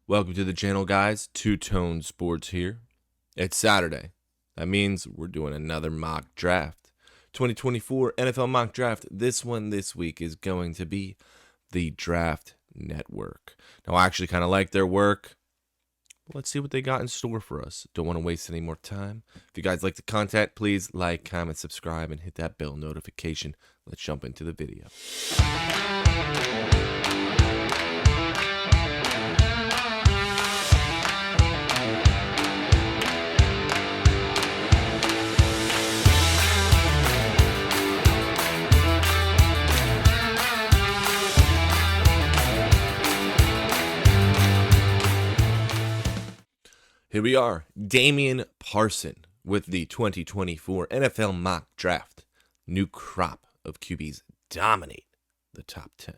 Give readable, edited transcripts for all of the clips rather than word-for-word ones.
Welcome to the channel, guys. Two Tone Sports here. It's Saturday. That means we're doing another mock draft. 2024 NFL mock draft. This one this week is going to be the Draft Network. Now, I actually kind of like their work. Let's see what they got in store for us. Don't want to waste any more time. If you guys like the content, please like, comment, subscribe, and hit that bell notification. Let's jump into the video. Here we are, Damian Parson with the 2024 NFL mock draft. New crop of QBs dominate the top 10.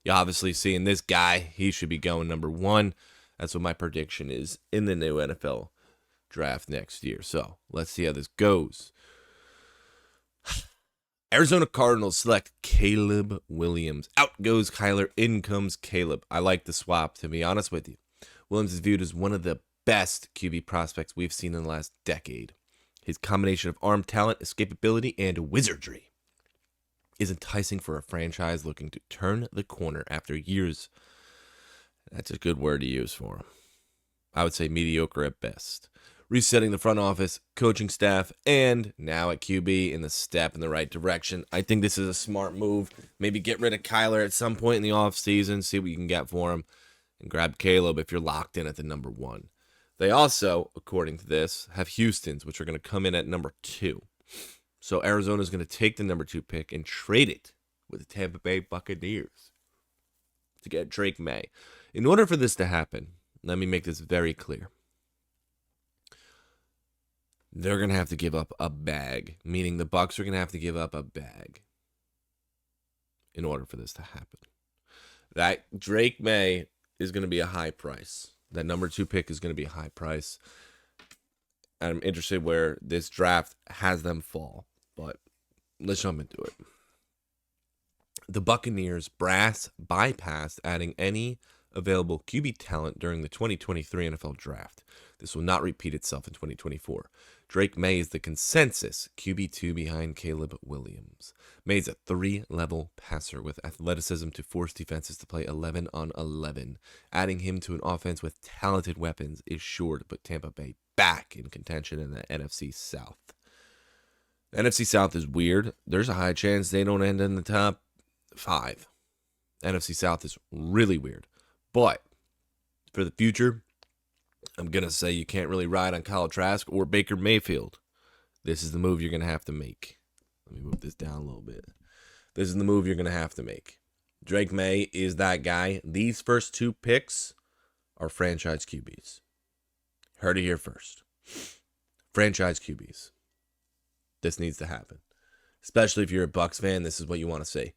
You're obviously seeing this guy. He should be going number 1. That's what my prediction is in the new NFL draft next year. So let's see how this goes. Arizona Cardinals select Caleb Williams. Out goes Kyler, in comes Caleb. I like the swap, to be honest with you. Williams is viewed as one of the best QB prospects we've seen in the last decade. His combination of arm talent, escapability, and wizardry is enticing for a franchise looking to turn the corner after years. That's a good word to use for him. I would say mediocre at best. Resetting the front office, coaching staff, and now at QB in the step in the right direction. I think this is a smart move. Maybe get rid of Kyler at some point in the offseason, see what you can get for him, and grab Caleb if you're locked in at the number 1. They also, according to this, have Houston's, which are going to come in at number 2. So Arizona's going to take the number 2 pick and trade it with the Tampa Bay Buccaneers to get Drake May. In order for this to happen, let me make this very clear. They're going to have to give up a bag, meaning the Bucs are going to have to give up a bag in order for this to happen. That Drake May is going to be a high price. That number 2 pick is going to be a high price. I'm interested where this draft has them fall, but let's jump into it. The Buccaneers brass bypassed adding any available QB talent during the 2023 NFL draft. This will not repeat itself in 2024. Drake May is the consensus QB2 behind Caleb Williams. May is a 3-level passer with athleticism to force defenses to play 11 on 11. Adding him to an offense with talented weapons is sure to put Tampa Bay back in contention in the NFC South. The NFC South is weird. There's a high chance they don't end in the top 5. NFC South is really weird. But for the future, I'm going to say you can't really ride on Kyle Trask or Baker Mayfield. This is the move you're going to have to make. Let me move this down a little bit. This is the move you're going to have to make. Drake May is that guy. These first 2 picks are franchise QBs. Heard it here first. Franchise QBs. This needs to happen. Especially if you're a Bucs fan, this is what you want to see.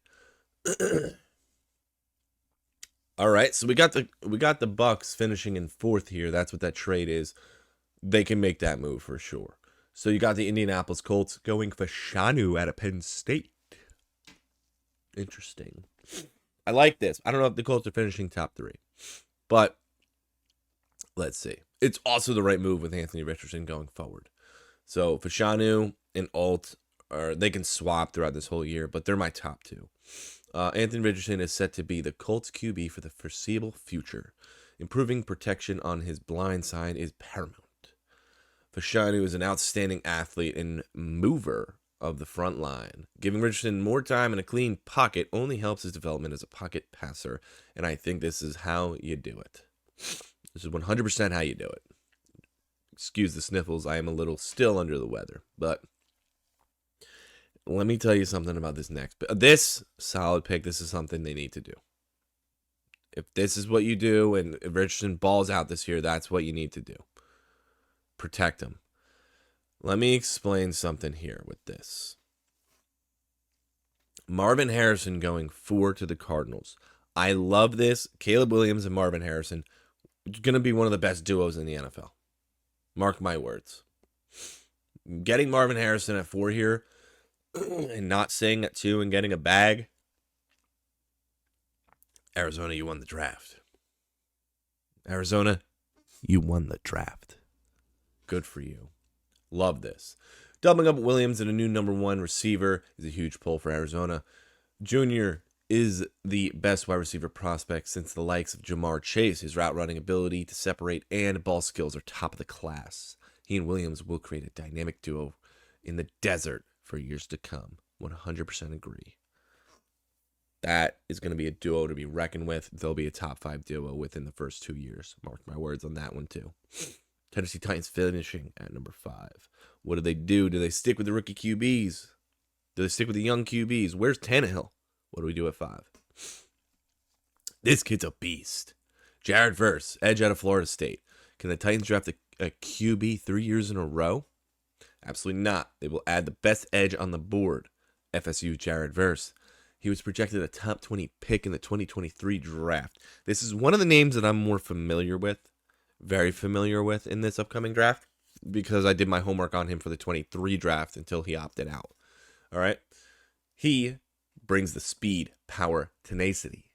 All right, so we got the Bucs finishing in 4th here. That's what that trade is. They can make that move for sure. So you got the Indianapolis Colts going for Fashanu out of Penn State. Interesting. I like this. I don't know if the Colts are finishing top 3, but let's see. It's also the right move with Anthony Richardson going forward. So Fashanu and Alt they can swap throughout this whole year, but they're my top 2. Anthony Richardson is set to be the Colts QB for the foreseeable future. Improving protection on his blind side is paramount. Fashanu is an outstanding athlete and mover of the front line. Giving Richardson more time in a clean pocket only helps his development as a pocket passer, and I think this is how you do it. This is 100% how you do it. Excuse the sniffles. I am a little still under the weather, but let me tell you something about this next. This solid pick, this is something they need to do. If this is what you do and if Richardson balls out this year, that's what you need to do. Protect him. Let me explain something here with this. Marvin Harrison going 4 to the Cardinals. I love this. Caleb Williams and Marvin Harrison going to be one of the best duos in the NFL. Mark my words. Getting Marvin Harrison at 4 here and not staying at 2 and getting a bag, Arizona, you won the draft. Arizona, you won the draft. Good for you. Love this. Doubling up Williams and a new number 1 receiver is a huge pull for Arizona. Junior is the best wide receiver prospect since the likes of Jamar Chase. His route running ability to separate and ball skills are top of the class. He and Williams will create a dynamic duo in the desert for years to come. 100% agree. That is going to be a duo to be reckoned with. They'll be a top 5 duo within the first 2 years. Mark my words on that one too. Tennessee Titans finishing at number 5. What do? Do they stick with the rookie QBs? Do they stick with the young QBs? Where's Tannehill? What do we do at 5? This kid's a beast. Jared Verse, edge out of Florida State. Can the Titans draft a QB 3 years in a row? Absolutely not. They will add the best edge on the board. FSU Jared Verse. He was projected a top 20 pick in the 2023 draft. This is one of the names that I'm more familiar with, very familiar with in this upcoming draft, because I did my homework on him for the 23 draft until he opted out. All right. He brings the speed, power, tenacity.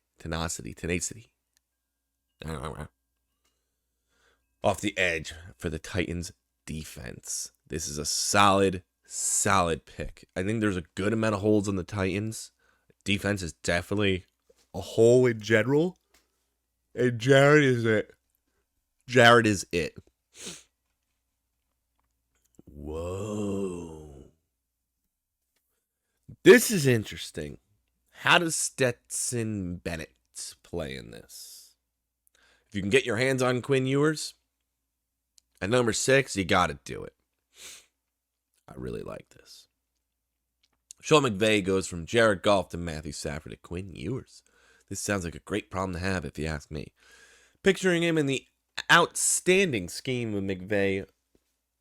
Off the edge for the Titans defense. This is a solid pick. I think there's a good amount of holes on the Titans. Defense is definitely a hole in general. And Jared is it. Whoa. This is interesting. How does Stetson Bennett play in this? If you can get your hands on Quinn Ewers at number 6, you got to do it. I really like this. Sean McVay goes from Jared Goff to Matthew Stafford to Quinn Ewers. This sounds like a great problem to have, if you ask me. Picturing him in the outstanding scheme of McVay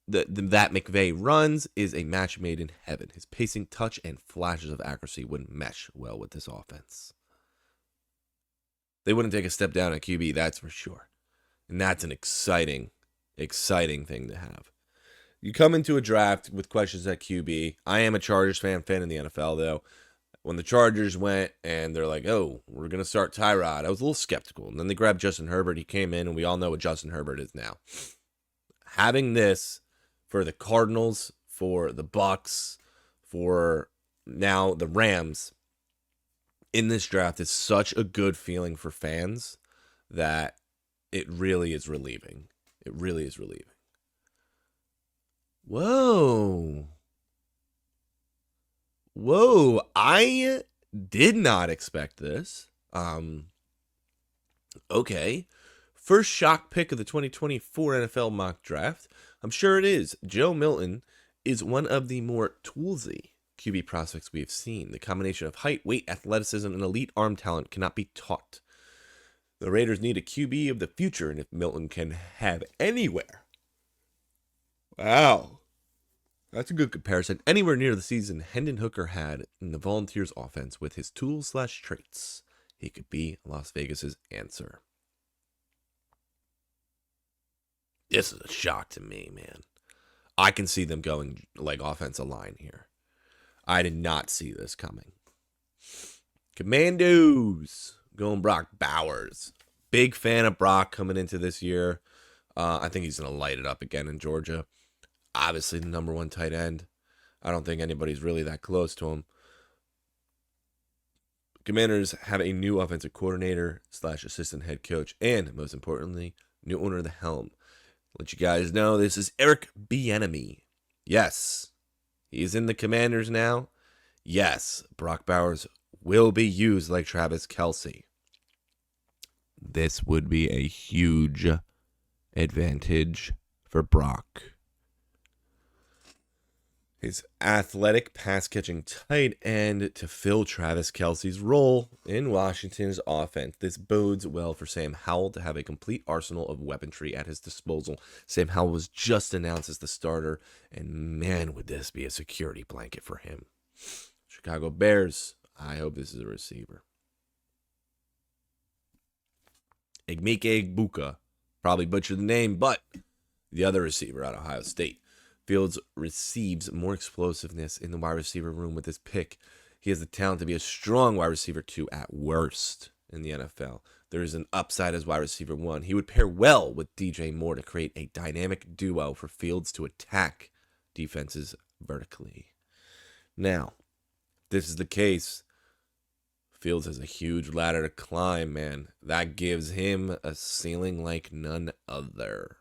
that McVay runs is a match made in heaven. His pacing, touch, and flashes of accuracy wouldn't mesh well with this offense. They wouldn't take a step down at QB, that's for sure. And that's an exciting thing to have. You come into a draft with questions at QB. I am a Chargers fan in the NFL, though. When the Chargers went and they're like, oh, we're going to start Tyrod, I was a little skeptical. And then they grabbed Justin Herbert. He came in, and we all know what Justin Herbert is now. Having this for the Cardinals, for the Bucks, for now the Rams in this draft is such a good feeling for fans that it really is relieving. It really is relieving. Whoa, I did not expect this. Okay. First shock pick of the 2024 NFL mock draft. I'm sure it is. Joe Milton is one of the more toolsy QB prospects we have seen. The combination of height, weight, athleticism, and elite arm talent cannot be taught. The Raiders need a QB of the future, and if Milton can have anywhere. Wow. That's a good comparison. Anywhere near the season Hendon Hooker had in the Volunteers offense with his tools/traits, he could be Las Vegas's answer. This is a shock to me, man. I can see them going like offensive line here. I did not see this coming. Commandos going Brock Bowers. Big fan of Brock coming into this year. I think he's going to light it up again in Georgia. Obviously, the number 1 tight end. I don't think anybody's really that close to him. Commanders have a new offensive coordinator / assistant head coach, and most importantly, new owner of the helm. Let you guys know, this is Eric Bieniemy. Yes, he's in the Commanders now. Yes, Brock Bowers will be used like Travis Kelce. This would be a huge advantage for Brock. His athletic pass-catching tight end to fill Travis Kelce's role in Washington's offense. This bodes well for Sam Howell to have a complete arsenal of weaponry at his disposal. Sam Howell was just announced as the starter, and man, would this be a security blanket for him. Chicago Bears, I hope this is a receiver. Igmike Egbuka, probably butchered the name, but the other receiver out of Ohio State. Fields receives more explosiveness in the wide receiver room with this pick. He has the talent to be a strong wide receiver 2 at worst. in the NFL. There is an upside as wide receiver 1. He would pair well with DJ Moore to create a dynamic duo for Fields to attack defenses vertically. Now, if this is the case, Fields has a huge ladder to climb, man. That gives him a ceiling like none other.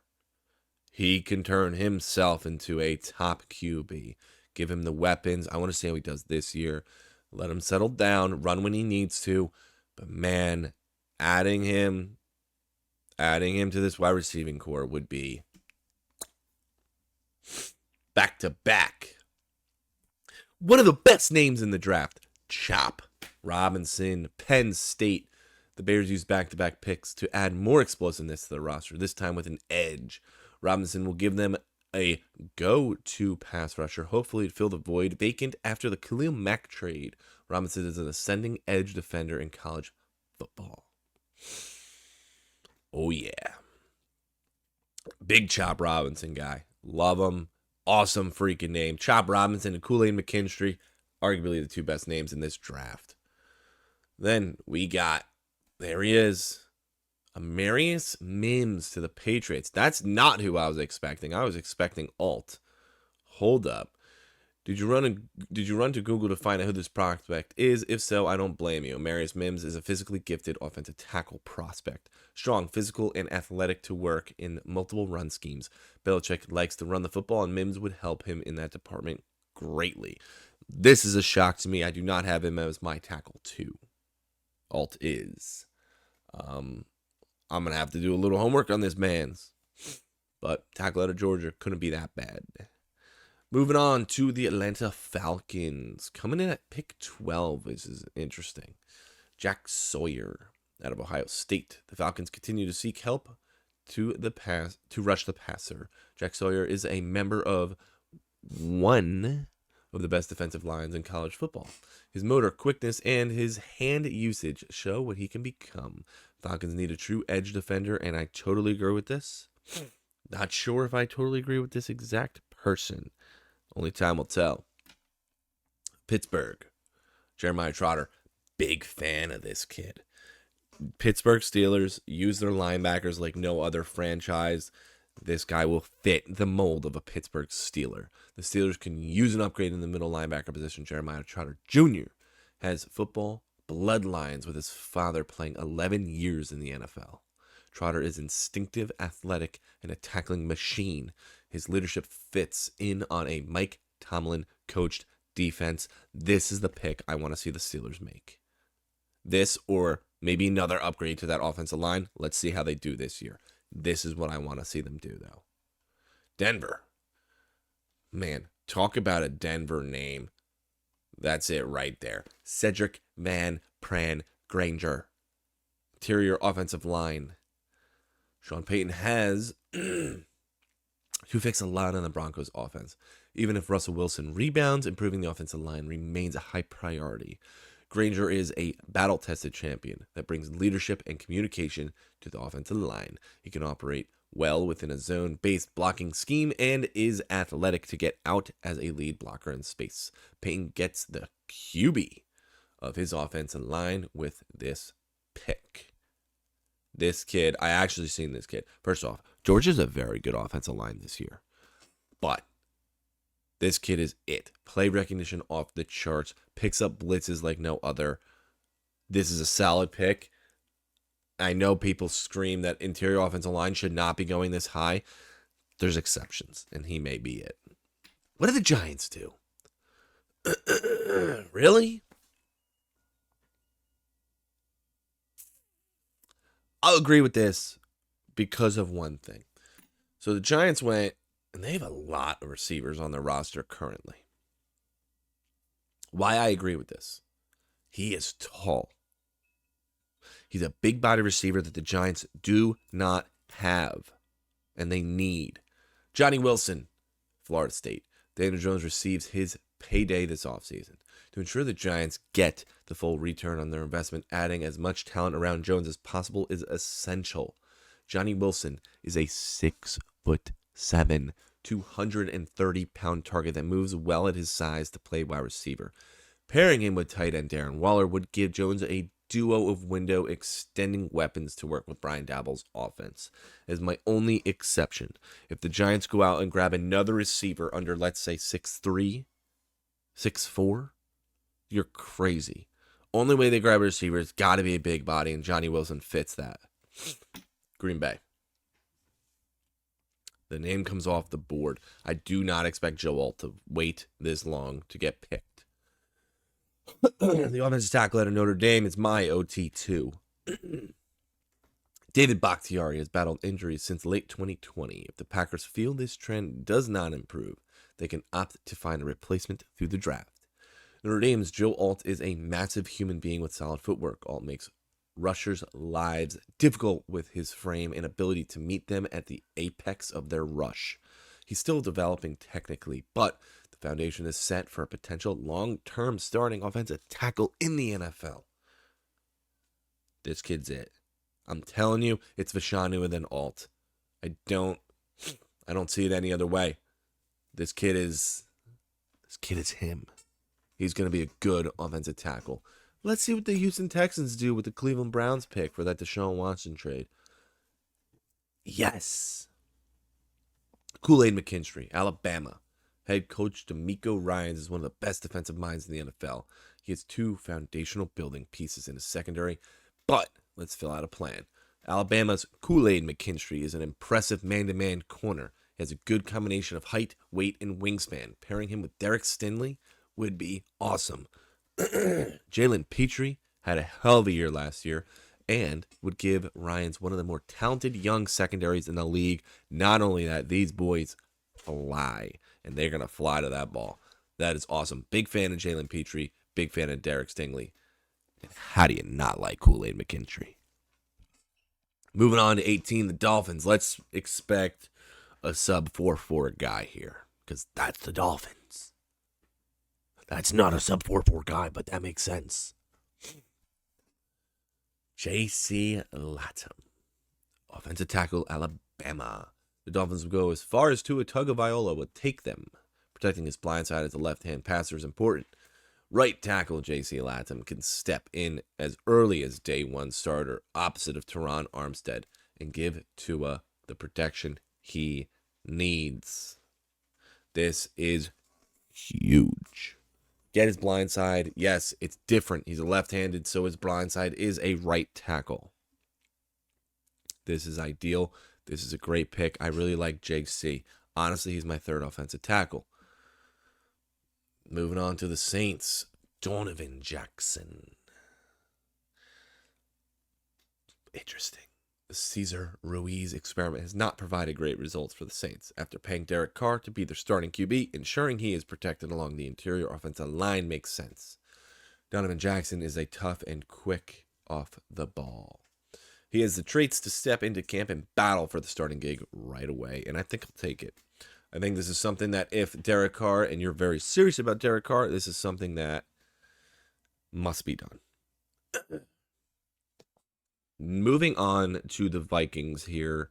He can turn himself into a top QB. Give him the weapons. I want to see how he does this year. Let him settle down, run when he needs to. But man, adding him to this wide receiving core would be back to back. One of the best names in the draft, Chop Robinson, Penn State. The Bears used back-to-back picks to add more explosiveness to the roster, this time with an edge. Robinson will give them a go-to pass rusher, hopefully to fill the void vacant after the Khalil Mack trade. Robinson is an ascending edge defender in college football. Oh, yeah. Big Chop Robinson guy. Love him. Awesome freaking name. Chop Robinson and Kool-Aid McKinstry, arguably the two best names in this draft. Then we got, there he is, Amarius Mims to the Patriots. That's not who I was expecting. I was expecting Alt. Hold up. Did you run to Google to find out who this prospect is? If so, I don't blame you. Amarius Mims is a physically gifted offensive tackle prospect. Strong, physical, and athletic to work in multiple run schemes. Belichick likes to run the football, and Mims would help him in that department greatly. This is a shock to me. I do not have him as my tackle 2. Alt is. I'm going to have to do a little homework on this man's. But tackle out of Georgia couldn't be that bad. Moving on to the Atlanta Falcons. Coming in at pick 12. This is interesting. Jack Sawyer out of Ohio State. The Falcons continue to seek help to rush the passer. Jack Sawyer is a member of one of the best defensive lines in college football. His motor quickness and his hand usage show what he can become. Falcons need a true edge defender, and I totally agree with this. Not sure if I totally agree with this exact person. Only time will tell. Pittsburgh. Jeremiah Trotter. Big fan of this kid. Pittsburgh Steelers use their linebackers like no other franchise. This guy will fit the mold of a Pittsburgh Steeler. The Steelers can use an upgrade in the middle linebacker position. Jeremiah Trotter Jr. has football bloodlines with his father playing 11 years in the NFL. Trotter is instinctive, athletic, and a tackling machine. His leadership fits in on a Mike Tomlin coached defense. This is the pick I want to see the Steelers make. This or maybe another upgrade to that offensive line. Let's see how they do this year. This is what I want to see them do, though. Denver. Man, talk about a Denver name. That's it right there. Cedric Van Pran Granger. Interior offensive line. Sean Payton has to fix a lot on the Broncos offense. Even if Russell Wilson rebounds, improving the offensive line remains a high priority. Granger is a battle-tested champion that brings leadership and communication to the offensive line. He can operate well within a zone-based blocking scheme and is athletic to get out as a lead blocker in space. Payton gets the QB of his offensive line with this pick. This kid, I actually seen this kid. First off, Georgia's a very good offensive line this year. But this kid is it. Play recognition off the charts. Picks up blitzes like no other. This is a solid pick. I know people scream that interior offensive line should not be going this high. There's exceptions, and he may be it. What do the Giants do? Really? I'll agree with this because of one thing. So the Giants went, and they have a lot of receivers on their roster currently. Why I agree with this? He is tall. He's a big body receiver that the Giants do not have, and they need. Johnny Wilson, Florida State. Daniel Jones receives his payday this offseason. To ensure the Giants get the full return on their investment, adding as much talent around Jones as possible is essential. Johnny Wilson is a 6'7", 230-pound target that moves well at his size to play wide receiver. Pairing him with tight end Darren Waller would give Jones a duo of window extending weapons to work with Brian Daboll's offense. Is my only exception. If the Giants go out and grab another receiver under, let's say, 6'3", 6'4", you're crazy. Only way they grab a receiver has got to be a big body, and Johnny Wilson fits that. Green Bay. The name comes off the board. I do not expect Joe Alt to wait this long to get picked. The offensive tackle out of Notre Dame is my OT2. David Bakhtiari has battled injuries since late 2020. If the Packers feel this trend does not improve, they can opt to find a replacement through the draft. Notre Dame's Joe Alt is a massive human being with solid footwork. Alt makes rushers' lives difficult with his frame and ability to meet them at the apex of their rush. He's still developing technically, but the foundation is set for a potential long-term starting offensive tackle in the NFL. This kid's it. I'm telling you, it's Fashanu and then Alt. I don't see it any other way. This kid is him. He's going to be a good offensive tackle. Let's see what the Houston Texans do with the Cleveland Browns pick for that Deshaun Watson trade. Yes. Kool-Aid McKinstry, Alabama. Head coach DeMeco Ryans is one of the best defensive minds in the NFL. He has 2 foundational building pieces in his secondary, but let's fill out a plan. Alabama's Kool-Aid McKinstry is an impressive man-to-man corner. He has a good combination of height, weight, and wingspan. Pairing him with Derek Stingley would be awesome. Jalen Petrie had a hell of a year last year and would give Ryans one of the more talented young secondaries in the league. Not only that, these boys fly, and they're going to fly to that ball. That is awesome. Big fan of Jalen Petrie, big fan of Derek Stingley. And how do you not like Kool-Aid McKinstry? Moving on to 18, the Dolphins. Let's expect a sub 4.4 guy here, because that's the Dolphins. That's not a sub 4.4 guy, but that makes sense. J.C. Latham, offensive tackle, Alabama. The Dolphins will go as far as Tua Tagovailoa would take them. Protecting his blind side as a left-hand passer is important. Right tackle J.C. Latham can step in as early as day one starter opposite of Teron Armstead and give Tua the protection he needs. This is huge. Get his blind side. Yes, it's different. He's a left-handed, so his blind side is a right tackle. This is ideal. This is a great pick. I really like JC. Honestly, he's my 3rd offensive tackle. Moving on to the Saints. Donovan Jackson. Interesting. The Cesar Ruiz experiment has not provided great results for the Saints. After paying Derek Carr to be their starting QB, ensuring he is protected along the interior offensive line makes sense. Donovan Jackson is a tough and quick off the ball. He has the traits to step into camp and battle for the starting gig right away, and I think he'll take it. I think this is something that if Derek Carr, and you're very serious about Derek Carr, this is something that must be done. Moving on to the Vikings here.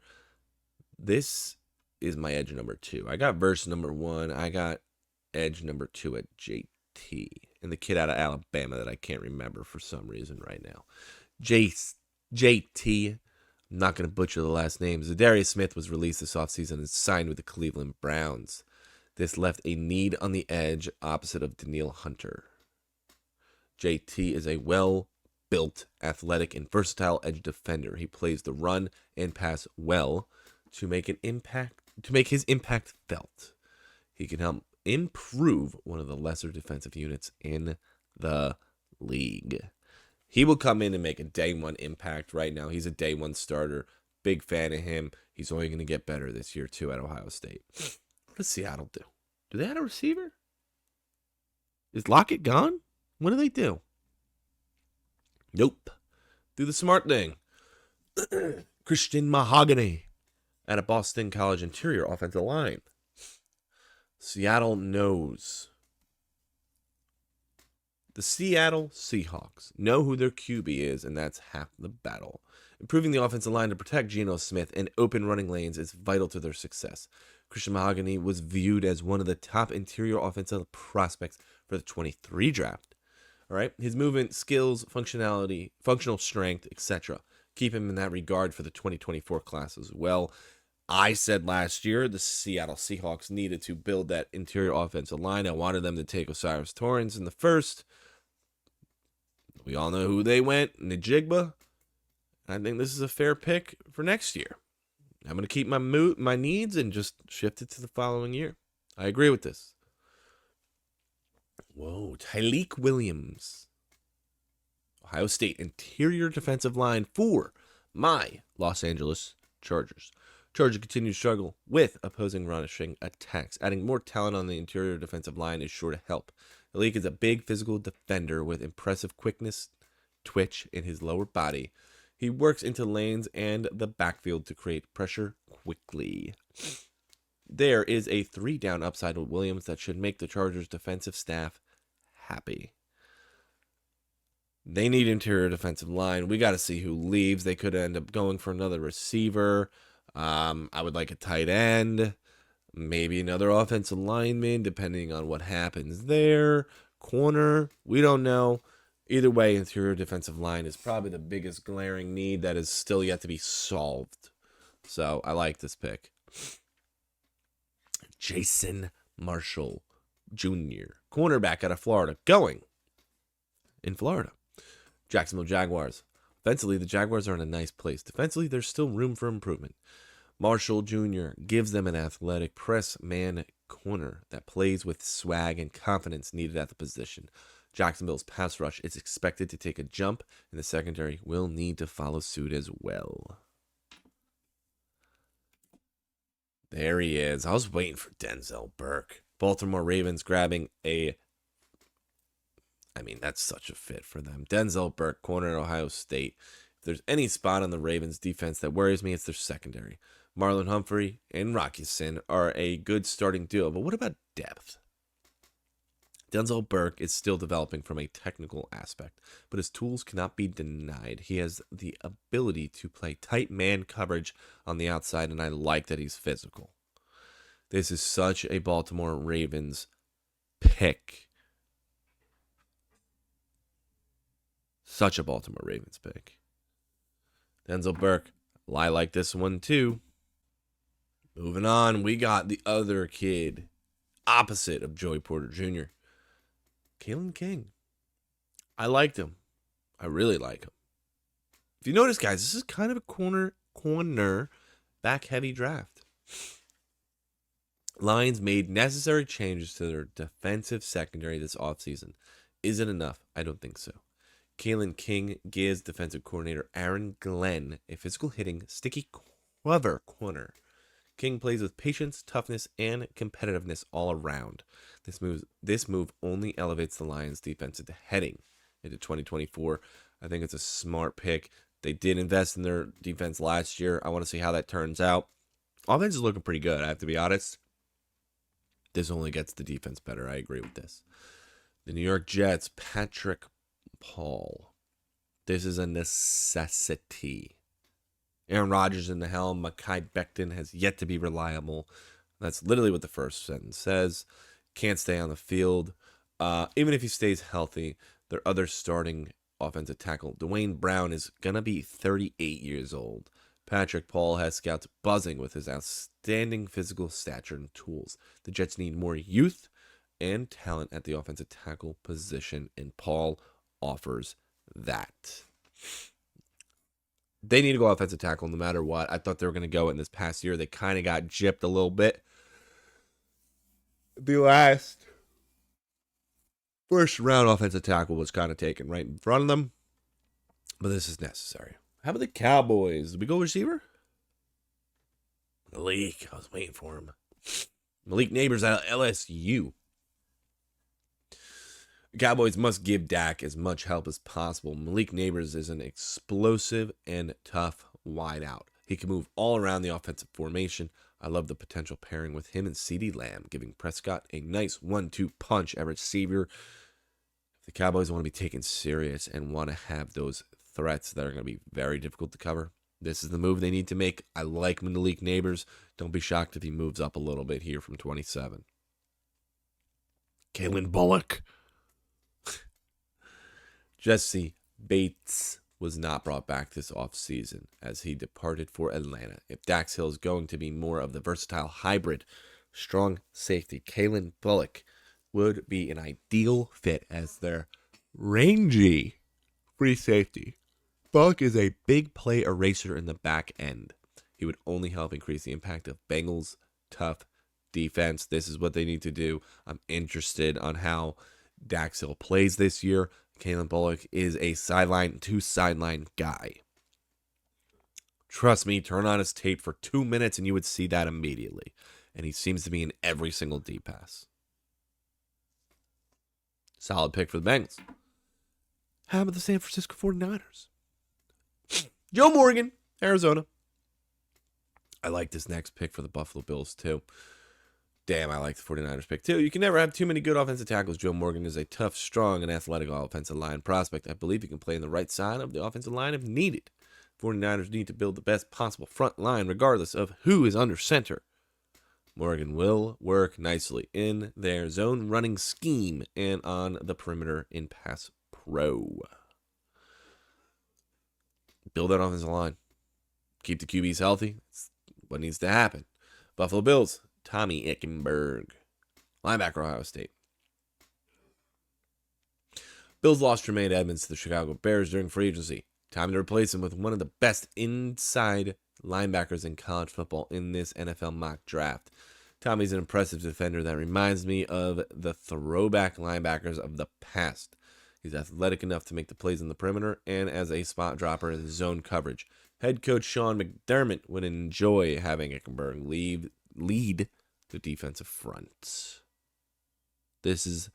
This is my edge number 2. I got verse number 1. I got edge number 2 at JT. And the kid out of Alabama that I can't remember for some reason right now. JT. I'm not going to butcher the last name. Zadarius Smith was released this offseason and signed with the Cleveland Browns. This left a need on the edge opposite of Danielle Hunter. JT is a well-built, athletic, and versatile edge defender. He plays the run and pass well to make his impact felt. He can help improve one of the lesser defensive units in the league. He will come in and make a day one impact. Right now, he's a day one starter. Big fan of him. He's only going to get better this year, too, at Ohio State. What does Seattle do? Do they have a receiver? Is Lockett gone? What do they do? Nope. Do the smart thing. Christian Mahogany at a Boston College interior offensive line. Seattle knows. The Seattle Seahawks know who their QB is, and that's half the battle. Improving the offensive line to protect Geno Smith and open running lanes is vital to their success. Christian Mahogany was viewed as one of the top interior offensive prospects for the 23 draft. All right, his movement, skills, functionality, functional strength, etc. Keep him in that regard for the 2024 class as well. I said last year the Seattle Seahawks needed to build that interior offensive line. I wanted them to take Osiris Torrance in the first. We all know who they went, Njigba. I think this is a fair pick for next year. I'm going to keep my needs and just shift it to the following year. I agree with this. Whoa, Tyleik Williams. Ohio State interior defensive line for my Los Angeles Chargers. Chargers continue to struggle with opposing rushing attacks. Adding more talent on the interior defensive line is sure to help. Tyleik is a big physical defender with impressive quickness, twitch in his lower body. He works into lanes and the backfield to create pressure quickly. There is a 3-down upside with Williams that should make the Chargers defensive staff happy. They need interior defensive line. We got to see who leaves. They could end up going for another receiver. I would like a tight end. Maybe another offensive lineman, depending on what happens there. Corner, we don't know. Either way, interior defensive line is probably the biggest glaring need that is still yet to be solved. So I like this pick. Jason Marshall Jr., cornerback out of Florida, going in Florida. Jacksonville Jaguars. Offensively, the Jaguars are in a nice place. Defensively, there's still room for improvement. Marshall Jr. gives them an athletic press man corner that plays with swag and confidence needed at the position. Jacksonville's pass rush is expected to take a jump, and the secondary will need to follow suit as well. There he is. I was waiting for Denzel Burke. Baltimore Ravens grabbing that's such a fit for them. Denzel Burke, corner at Ohio State. If there's any spot on the Ravens defense that worries me, it's their secondary. Marlon Humphrey and Rocky Sin are a good starting duo, but what about depth? Denzel Burke is still developing from a technical aspect, but his tools cannot be denied. He has the ability to play tight man coverage on the outside, and I like that he's physical. This is such a Baltimore Ravens pick. Such a Baltimore Ravens pick. Denzel Burke, I like this one too. Moving on, we got the other kid, opposite of Joey Porter Jr., Kalen King. I liked him. I really like him. If you notice, guys, this is kind of a corner back heavy draft. Lions made necessary changes to their defensive secondary this offseason. Is it enough? I don't think so. Kalen King gives defensive coordinator Aaron Glenn a physical hitting, sticky, clever corner. King plays with patience, toughness, and competitiveness all around. This move only elevates the Lions' defense into heading into 2024. I think it's a smart pick. They did invest in their defense last year. I want to see how that turns out. Offense is looking pretty good, I have to be honest. This only gets the defense better. I agree with this. The New York Jets, Patrick Paul. This is a necessity. Aaron Rodgers in the helm. Mekhi Becton has yet to be reliable. That's literally what the first sentence says. Can't stay on the field. Even if he stays healthy, their other starting offensive tackle, Dwayne Brown, is going to be 38 years old. Patrick Paul has scouts buzzing with his outstanding physical stature and tools. The Jets need more youth and talent at the offensive tackle position, and Paul offers that. They need to go offensive tackle no matter what. I thought they were going to go in this past year. They kind of got gypped a little bit. The last first round offensive tackle was kind of taken right in front of them. But this is necessary. How about the Cowboys? Did we go receiver? Malik. I was waiting for him. Malik Neighbors out of LSU. The Cowboys must give Dak as much help as possible. Malik Neighbors is an explosive and tough wideout. He can move all around the offensive formation. I love the potential pairing with him and CeeDee Lamb, giving Prescott a nice 1-2 punch at receiver. If the Cowboys want to be taken serious and want to have those threats that are going to be very difficult to cover, this is the move they need to make. I like Malik Neighbors. Don't be shocked if he moves up a little bit here from 27. Kalen Bullock. Jesse Bates was not brought back this offseason as he departed for Atlanta. If Dax Hill is going to be more of the versatile hybrid, strong safety, Kalen Bullock would be an ideal fit as their rangy free safety. Bullock is a big play eraser in the back end. He would only help increase the impact of Bengals' tough defense. This is what they need to do. I'm interested on how Dax Hill plays this year. Kalen Bullock is a sideline to sideline guy. Trust me, turn on his tape for 2 minutes and you would see that immediately. And he seems to be in every single deep pass. Solid pick for the Bengals. How about the San Francisco 49ers? Joe Morgan, Arizona. I like this next pick for the Buffalo Bills too. Damn, I like the 49ers pick too. You can never have too many good offensive tackles. Joe Morgan is a tough, strong, and athletic offensive line prospect. I believe he can play on the right side of the offensive line if needed. 49ers need to build the best possible front line regardless of who is under center. Morgan will work nicely in their zone running scheme and on the perimeter in pass pro. Build that offensive line. Keep the QBs healthy. That's what needs to happen. Buffalo Bills. Tommy Eichenberg, linebacker, Ohio State. Bills lost Tremaine Edmonds to the Chicago Bears during free agency. Time to replace him with one of the best inside linebackers in college football in this NFL mock draft. Tommy's an impressive defender that reminds me of the throwback linebackers of the past. He's athletic enough to make the plays in the perimeter and as a spot dropper in zone coverage. Head coach Sean McDermott would enjoy having Eichenberg lead the defensive front. This is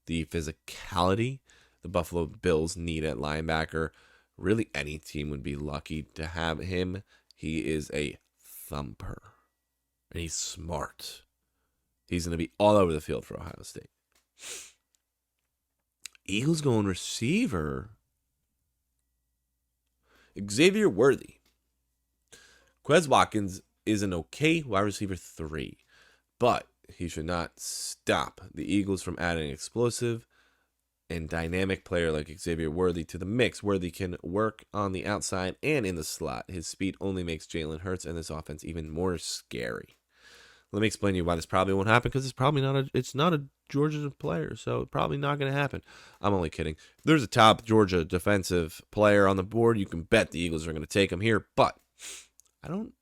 the physicality the Buffalo Bills need at linebacker. Really, any team would be lucky to have him. He is a thumper. And he's smart. He's going to be all over the field for Ohio State. Eagles going receiver. Xavier Worthy. Quez Watkins is an okay wide receiver 3, but he should not stop the Eagles from adding an explosive and dynamic player like Xavier Worthy to the mix. Worthy can work on the outside and in the slot. His speed only makes Jalen Hurts and this offense even more scary. Let me explain to you why this probably won't happen, because it's not a Georgia player, so it's probably not going to happen. I'm only kidding. If there's a top Georgia defensive player on the board, you can bet the Eagles are going to take him here, but I don't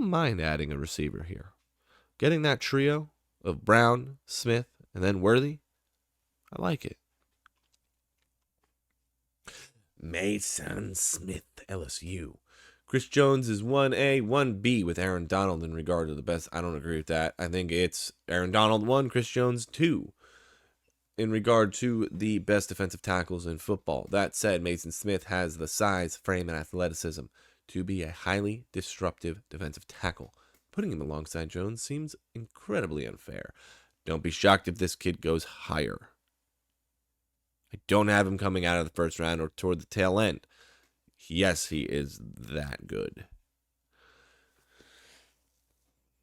mind adding a receiver here. Getting that trio of Brown, Smith, and then Worthy, I like it. Mason Smith, LSU. Chris Jones is 1A, 1B with Aaron Donald in regard to the best. I don't agree with that. I think it's Aaron Donald 1, Chris Jones 2 in regard to the best defensive tackles in football. That said, Mason Smith has the size, frame, and athleticism to be a highly disruptive defensive tackle. Putting him alongside Jones seems incredibly unfair. Don't be shocked if this kid goes higher. I don't have him coming out of the first round or toward the tail end. Yes, he is that good.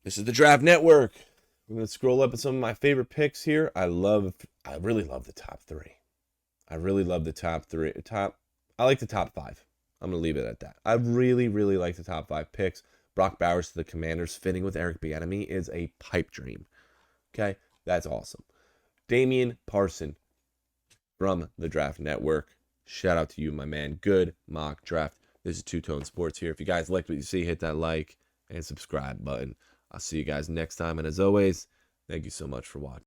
This is the Draft Network. I'm going to scroll up at some of my favorite picks here. I really love the top 3. I really love the top 3. I like the top 5. I'm going to leave it at that. I really, really like the top 5 picks. Brock Bowers to the Commanders fitting with Eric Bieniemy is a pipe dream. Okay? That's awesome. Damian Parson from the Draft Network. Shout out to you, my man. Good mock draft. This is Two Tone Sports here. If you guys liked what you see, hit that like and subscribe button. I'll see you guys next time. And as always, thank you so much for watching.